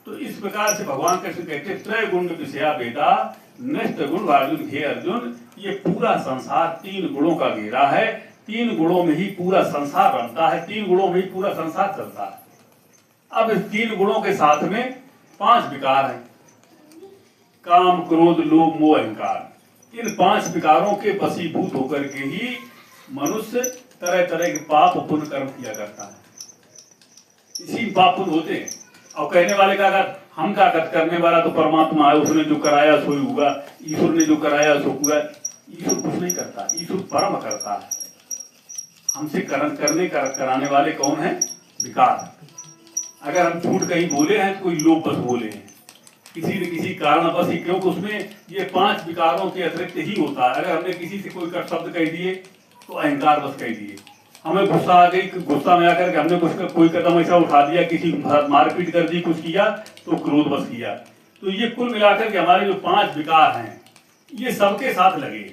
तो इस प्रकार से भगवान कृष्ण कहते हैं त्रय गुण विषया वेदा नष्ट गुण अर्जुन हे अर्जुन, ये पूरा संसार 3 गुणों का घेरा है, 3 गुणों में ही पूरा संसार रमता है, 3 गुणों में ही पूरा संसार चलता है। अब इस 3 गुणों के साथ में 5 विकार हैं, काम क्रोध लोभ मोह अहंकार। इन 5 विकारों के वशीभूत होकर के ही मनुष्य तरह तरह के पाप पुण्य कर्म किया करता है। इसी पाप पुण्य होते हैं। और कहने वाले का हम क्या करने वाला तो परमात्मा है, उसने जो कराया सो ही हुआ, ईश्वर ने जो कराया सो हुआ। ईश्वर कुछ नहीं करता, ईश्वर परम करता है। हमसे कराने वाले कौन है? विकार। अगर हम झूठ कहीं बोले हैं तो कोई लोभ बस बोले हैं, किसी न किसी कारण बस ही, क्योंकि उसमें ये 5 विकारों के अतिरिक्त ही होता है। अगर हमने किसी से कोई शब्द कह दिए तो अहंकार बस कह दिए, हमें गुस्सा आ गई, गुस्सा में आकर के हमने कोई कदम ऐसा उठा दिया, किसी मारपीट कर दी, कुछ किया तो क्रोध बस किया। तो ये कुल मिलाकर के हमारे जो 5 विकार हैं ये सबके साथ लगे।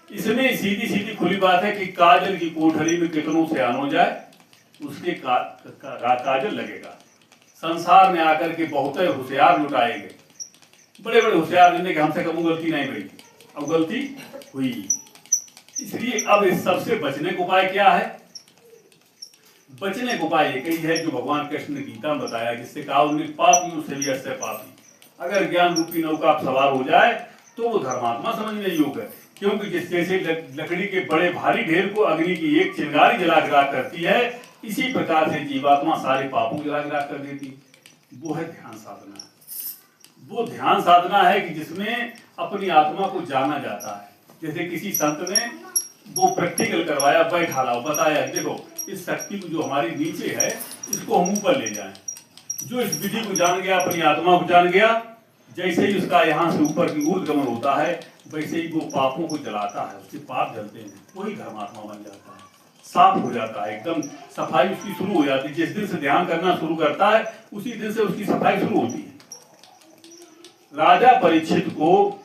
इसमें सीधी सीधी खुली बात है कि काजल की कोठरी में कितनों से आन हो जाए उसके काजल लगेगा। संसार में आकर के बहुत होशियार लुटाए गए, बड़े बड़े होशियार, जिन्हें हमसे कभी गलती नहीं हुई, अब गलती हुई। इसलिए अब इस सबसे बचने का उपाय क्या है? बचने का उपाय एक ही है जो भगवान कृष्ण ने गीता में बताया, जिससे कहा उन्हें पापी से भी ऐसे पापी। अगर ज्ञान रूपी नौका आप सवार हो जाए तो वो धर्मात्मा समझने योग्य है, क्योंकि जिस जैसे लकड़ी के बड़े भारी ढेर को अग्नि की एक चिंगारी जला गिरा करती है, इसी प्रकार से जीवात्मा सारे पापों जला गिरा कर देती। वो है ध्यान साधना। वो ध्यान साधना है कि जिसमें अपनी आत्मा को जाना जाता है। जैसे किसी संत ने वो प्रैक्टिकल करवाया, बैठा लाओ, बताया देखो इस शक्ति को जो हमारी नीचे है इसको हम ऊपर ले जाएं। जो इस विधि को जान गया, अपनी आत्मा को जान गया, जैसे ही उसका यहाँ से ऊपर की ऊर्ध्वगमन होता है वैसे ही वो पापों को जलाता है, उसके पाप जलते हैं, वही धर्मात्मा बन जाता है, साफ हो जाता है, एकदम सफाई उसकी शुरू हो जाती है। जिस दिन से ध्यान करना शुरू करता है उसी दिन से उसकी सफाई शुरू होती है। राजा परीक्षित को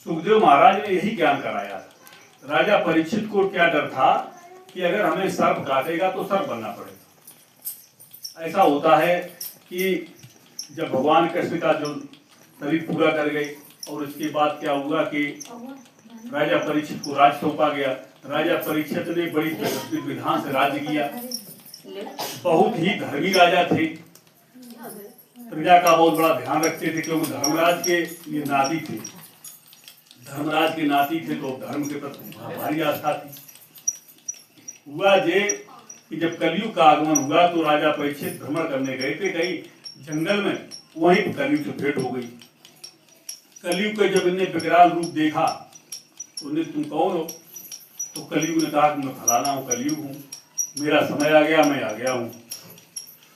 सुखदेव महाराज ने यही ज्ञान कराया। राजा परीक्षित को क्या डर था कि अगर हमें सर्प काटेगा तो सर्प बनना पड़ेगा। ऐसा होता है कि जब भगवान कृष्ण का जो शरीर पूरा कर गए और उसके बाद क्या हुआ कि राजा परीक्षित को राज सौंपा गया। राजा परीक्षित ने बड़ी विधान से राज्य किया, बहुत ही धर्मी राजा थे, प्रजा का बहुत बड़ा ध्यान रखते थे, क्योंकि धर्मराज के ये नाती थे, धर्मराज के नाती थे तो धर्म के प्रति भारी आस्था थी। हुआ ये कि जब कलयुग का आगमन हुआ तो राजा परीक्षित भ्रमण करने गए थे कहीं जंगल में, वहीं कलयुग से भेंट हो गई। कलयुग का जब इन्हें विकराल रूप देखा तो उन्हें तुम कौन हो? तो कलयुग ने कहा कि मैं फलाना हूँ, कलयुग हूँ, मेरा समय आ गया, मैं आ गया हूँ।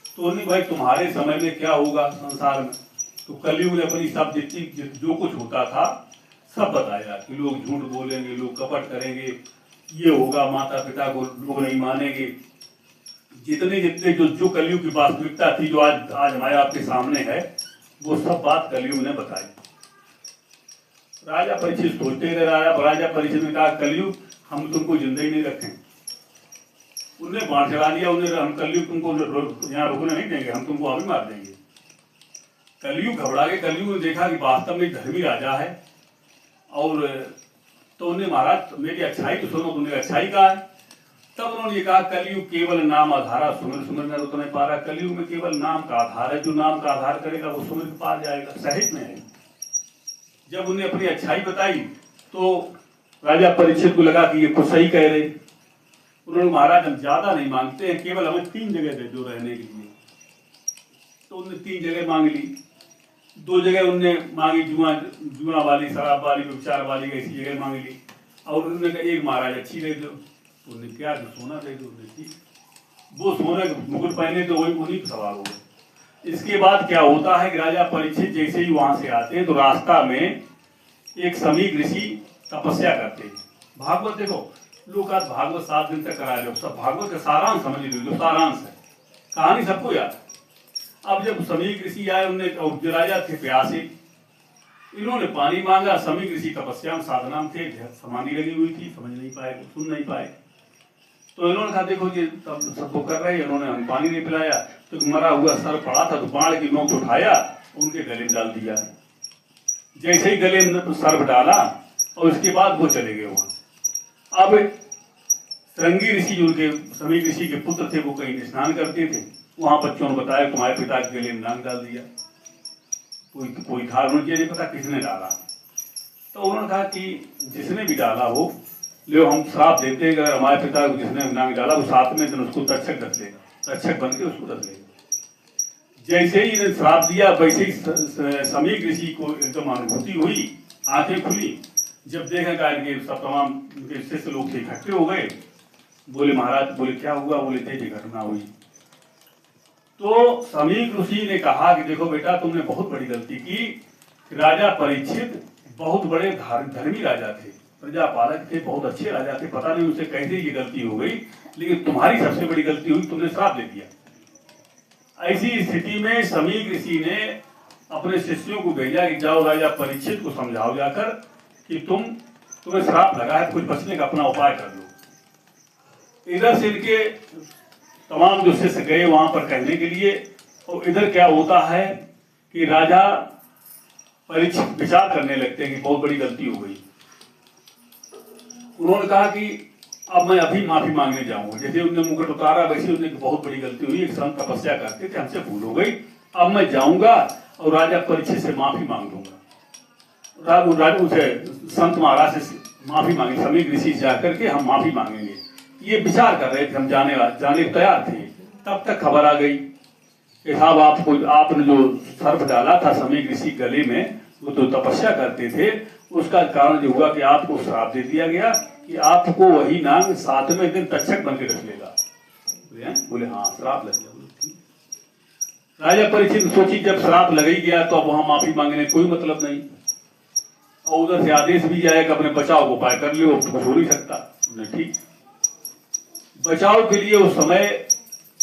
तो उन्हें भाई तुम्हारे समय में क्या होगा संसार में? तो कलयुग ने अपनी सब जितनी जो कुछ होता था सब बताया कि लोग झूठ बोलेंगे, लोग कपट करेंगे, ये होगा, माता पिता को लोग नहीं मानेंगे, जितने जितने जो कलयुग की वास्तविकता थी, जो आज हमारे आपके सामने है, वो सब बात कलयुग ने बताई। राजा परीक्षित सोचते रहे। राजा परीक्षित ने कहा कलयुग हम तुमको जिंदगी नहीं रखें। उन्हें बाढ़ चला दिया, उन्हें हम कलयुग तुमको यहाँ रुकने नहीं देंगे, हम तुमको अभी मार देंगे। कलयुग घबरा गए। कलयुग ने देखा कि वास्तव में धर्मी राजा है, और तो उन्हें महाराज मेरी अच्छाई तो सुनो, तुमने अच्छाई कहा है। तब उन्होंने कहा कलयुग केवल नाम आधारा, सुमिर सुमिर न तो नहीं पा रहा। कलयुग में केवल नाम का आधार है, जो नाम का आधार करेगा वो सुमिर के पार जाएगा, सहित में है। जब उन्हें अपनी अच्छाई बताई तो राजा परीक्षित को लगा कि ये कुछ सही कह रहे। उन्होंने महाराज हम ज्यादा नहीं मांगते हैं, केवल हमें 3 जगह दे दो रहने के लिए। तो उन्होंने 3 जगह मांग ली। 2 जगह उनने मांगी जुआ वाली, शराब वाली, व्यभिचार वाली, ऐसी जगह मांग ली। और उन्होंने कहा एक महाराज अच्छी दे दो। उन्हें क्या सोना दे दो, वो सोने मुकुट पहने तो वही उन्हीं पर सवार हो गए। इसके बाद क्या होता है कि राजा परीक्षित जैसे ही वहां से आते हैं तो रास्ता में एक समीक ऋषि तपस्या करते हैं। भागवत देखो, लोग आज भागवत 7 दिन तक करा लो, सब भागवत का सारांश समझ लो, जो सारांश है, कहानी सबको याद। अब जब समीक ऋषि आए, उनने जो राजा थे प्यासे, इन्होंने पानी मांगा। समीक ऋषि तपस्या में साधना में थे, समाधि लगी हुई थी, समझ नहीं पाए, सुन नहीं पाए। तो इन्होंने कहा देखो ये सब वो कर रहे हैं, इन्होंने हम पानी नहीं पिलाया। तो तो मरा हुआ सर पड़ा था, तो बाण की नोक उठाया, उनके गले में डाल दिया। जैसे ही गले में सर्प डाला और उसके बाद वो चले गए वहां। अब श्रृंगी ऋषि, जो उनके समीक ऋषि के पुत्र थे, वो कहीं स्नान करते थे, वहां बच्चों ने बताया तुम्हारे पिता के गले में नाग डाल दिया। कोई था, उन्हें नहीं पता किसने डाला। तो उन्होंने कहा कि जिसने भी डाला हो, ले हम श्राप देते हैं, अगर हमारे पिता को जिसने नाग डाला वो 7वें दिन उसको तक्षक रख लेगा, तक्षक बन के उसको रख लेगा। जैसे ही इन्हें श्राप दिया, वैसे ही समीक ऋषि को एकदम अनुभूति हुई, आंखें खुली। जब देखा कि सब तमाम उनके शिष्य लोग थे इकट्ठे हो गए, बोले महाराज, बोले क्या हुआ? बोले तेजी घटना हुई। तो समीक ऋषि ने कहा कि देखो बेटा, तुमने बहुत बड़ी गलती की। राजा परीक्षित बहुत बड़े धर्मी राजा थे, प्रजापालक थे, बहुत अच्छे राजा थे, पता नहीं उनसे कैसे ये गलती हो गई, लेकिन तुम्हारी सबसे बड़ी गलती हुई, तुमने श्राप दे दिया। ऐसी स्थिति में समीक ऋषि ने अपने शिष्यों को भेजा कि जाओ राजा परीक्षित को समझाओ जाकर कि तुम्हें श्राप लगा है, कुछ बचने का अपना उपाय कर लो। इधर से इनके तमाम जो शिष्य गए वहां पर कहने के लिए, और इधर क्या होता है कि राजा परीक्षित विचार करने लगते हैं कि बहुत बड़ी गलती हो गई। उन्होंने कहा कि अब मैं अभी माफी मांगने जाऊंगा। जैसे उन्होंने मुकुट उतारा, वैसे उन्होंने बहुत बड़ी गलती हुई, एक संत तपस्या करते थे, हमसे भूल हो गई, अब मैं जाऊंगा और राजा परीक्षित से माफी मांग लूंगा। राजू से संत महाराज से माफी मांगी, समीक ऋषि से जाकर के हम माफी मांगेंगे। ये विचार कर रहे थे, हम जाने तैयार थे। तब तक खबर आ गई कि साहब आपने जो सर्प डाला था समीक ऋषि गले में, वो तो तपस्या करते थे, उसका कारण जो हुआ कि आपको श्राप दे दिया गया कि आपको वही नाग 7वें दिन तक्षक बन के रख लेगा। बोले हाँ, श्राप लग गया। राजा परीक्षित सोची जब श्राप लग ही गया तो अब वहां माफी मांगने कोई मतलब नहीं, और उधर से आदेश भी जाए कि अपने बचाव को उपाय कर लियो, कुछ हो नहीं सकता। ठीक, बचाव के लिए उस समय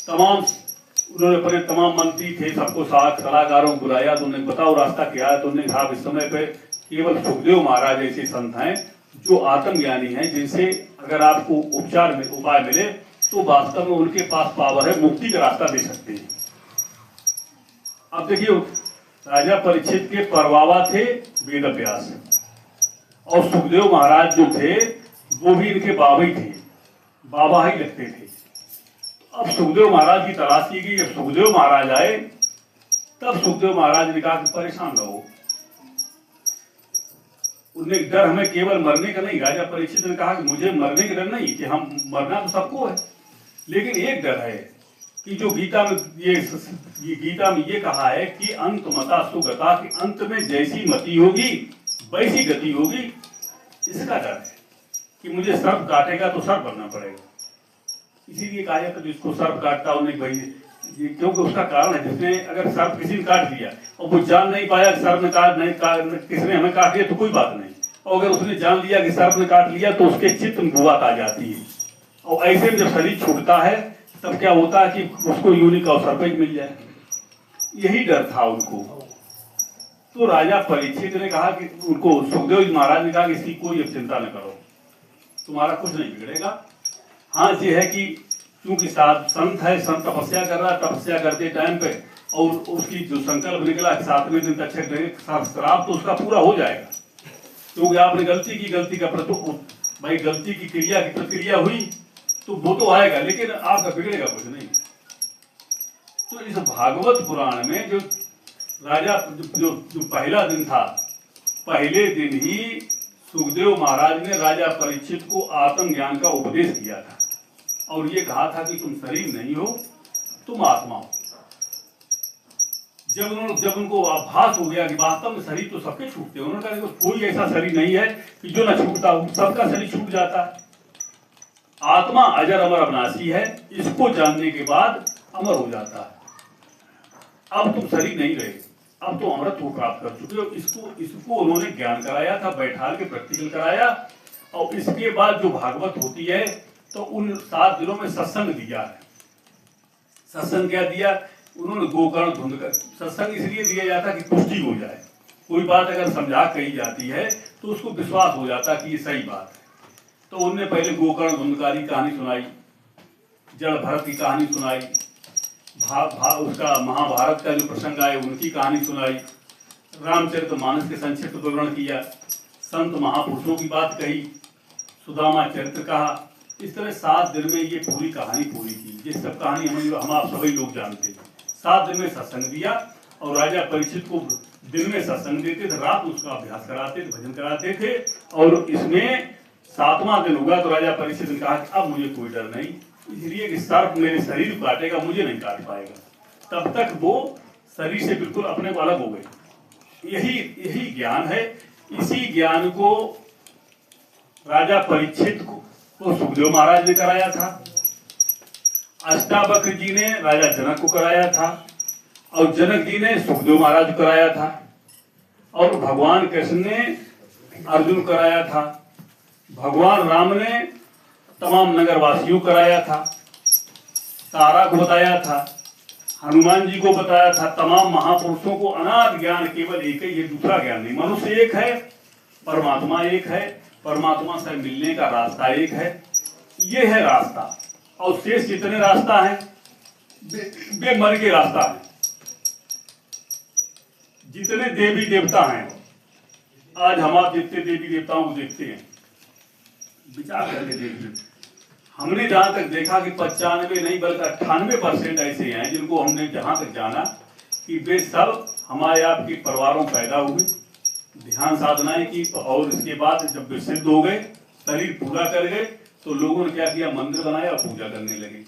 उन्होंने अपने तमाम मंत्री थे, सबको सलाहकारों को बुलाया, तो उन्हें बताओ रास्ता क्या है। तो उन्होंने कहा इस समय पे केवल सुखदेव महाराज ऐसे संत हैं जो आत्मज्ञानी हैं, जिनसे अगर आपको उपचार में उपाय मिले तो वास्तव में उनके पास पावर है, मुक्ति का रास्ता दे सकते हैं। अब देखिए, राजा परीक्षित के परवावा थे वेद व्यास, और सुखदेव महाराज जो थे वो भी इनके बाबा ही थे, बाबा ही लगते थे। अब सुखदेव महाराज की तलाश की गई। जब सुखदेव महाराज आए तब सुखदेव महाराज ने कहा कि परेशान न हो, उन्हें डर हमें केवल मरने का नहीं। राजा परीक्षित ने कहा कि मुझे मरने का डर नहीं, कि हम मरना तो सबको है, लेकिन एक डर है कि जो गीता में ये कहा है कि अंत मता सुगता, कि अंत में जैसी मति होगी वैसी गति होगी। इसका डर है कि मुझे सर्प काटेगा तो सर्प बनना पड़ेगा। इसीलिए कहा जाता है जिसको सर्प काटता उन्हें भाई, क्योंकि उसका कारण है, जिसने अगर सर्प किसी ने काट लिया और वो जान नहीं पाया कि सर्प ने किसने हमें काट लिया तो कोई बात नहीं, और अगर उसने जान लिया कि सर्प ने काट लिया तो उसके चित्त में बुआत आ जाती है, और ऐसे में जब शरीर छूटता है तब क्या होता है कि उसको यूनिक और सर्प मिल जाए। यही डर था उनको। तो राजा परीक्षित ने कहा कि उनको, सुखदेव महाराज ने कहा कि इसकी कोई चिंता न करो, तुम्हारा कुछ नहीं बिगड़ेगा। हाँ ये है कि क्योंकि संत है, संत तपस्या कर रहा है, तपस्या करते टाइम पे और उसकी जो संकल्प निकला 7वें दिन तक श्राप तो उसका पूरा हो जाएगा, क्योंकि आपने गलती की, गलती का भाई गलती की क्रिया की प्रतिक्रिया हुई तो वो तो आएगा, लेकिन आपका बिगड़ेगा कुछ नहीं। तो इस भागवत पुराण में जो राजा जो पहला दिन था, पहले दिन ही सुखदेव महाराज ने राजा परीक्षित को आत्मज्ञान का उपदेश किया था, और ये कहा था कि तुम शरीर नहीं हो, तुम आत्मा हो। जब उनको आभास हो गया कि वास्तव में शरीर तो सबके छूटते हैं, उन्होंने कहा कोई ऐसा शरीर नहीं है कि जो न छूटता हो, सबका शरीर छूट जाता है। आत्मा अजर अमर अविनाशी है, इसको जानने के बाद अमर हो जाता है। अब तुम शरीर नहीं रहे, अब तो अमृत को प्राप्त कर चुके हो। इसको उन्होंने ज्ञान कराया था, बैठाल के प्रैक्टिकल कराया, और इसके बाद जो भागवत होती है तो उन 7 दिनों में सत्संग दिया है। सत्संग क्या दिया उन्होंने? गोकर्ण धुंध कर सत्संग इसलिए दिया जाता कि पुष्टि हो जाए। कोई बात अगर समझा कही जाती है तो उसको विश्वास हो जाता कि ये सही बात है। तो उनने पहले गोकर्ण धुंधकारी कहानी सुनाई, जड़ भरत की कहानी सुनाई, उसका महाभारत का जो प्रसंग आए उनकी कहानी सुनाई, रामचरितमानस के संक्षिप्त विवरण किया, संत महापुरुषों की बात कही, सुदामा चरित्र कहा। इस तरह 7 दिन में ये पूरी कहानी पूरी की। ये सब कहानी हम आप सभी लोग जानते हैं। 7 दिन में सत्संग दिया और राजा परीक्षित को दिन में सत्संग देते थे, रात उसका अभ्यास कराते थे, भजन कराते थे। और इसमें 7वां दिन हुआ तो राजा परीक्षित ने कहा कि अब मुझे कोई डर नहीं, इसलिए कि सर्प मेरे शरीर को काटेगा, मुझे नहीं काट पाएगा। तब तक वो शरीर से बिल्कुल अपने को अलग हो गए। यही ज्ञान है। इसी ज्ञान को राजा परीक्षित को सुखदेव महाराज ने कराया था, अष्टावक्र जी ने राजा जनक को कराया था, और जनक जी ने सुखदेव महाराज को कराया था, और भगवान कृष्ण ने अर्जुन को कराया था, भगवान राम ने तमाम नगरवासियों को कराया था, तारा को बताया था, हनुमान जी को बताया था। तमाम महापुरुषों को अनाद ज्ञान केवल एक ही, ये दूसरा ज्ञान नहीं। मनुष्य एक है, परमात्मा एक है, परमात्मा से मिलने का रास्ता एक है, ये है रास्ता। और शेष जितने रास्ता है वे मर के रास्ता है। जितने देवी देवता हैं, आज हम आप जितने देवी देवताओं को देखते हैं, विचार करके देखिए, हमने जहां तक देखा कि 95 नहीं बल्कि 98% ऐसे हैं जिनको हमने जहां तक जाना कि वे सब हमारे आपके परिवारों पैदा हुए, ध्यान साधनाएं की, और इसके बाद जब वे सिद्ध हो गए, शरीर पूरा कर गए, तो लोगों ने क्या किया, मंदिर बनाया और पूजा करने लगे।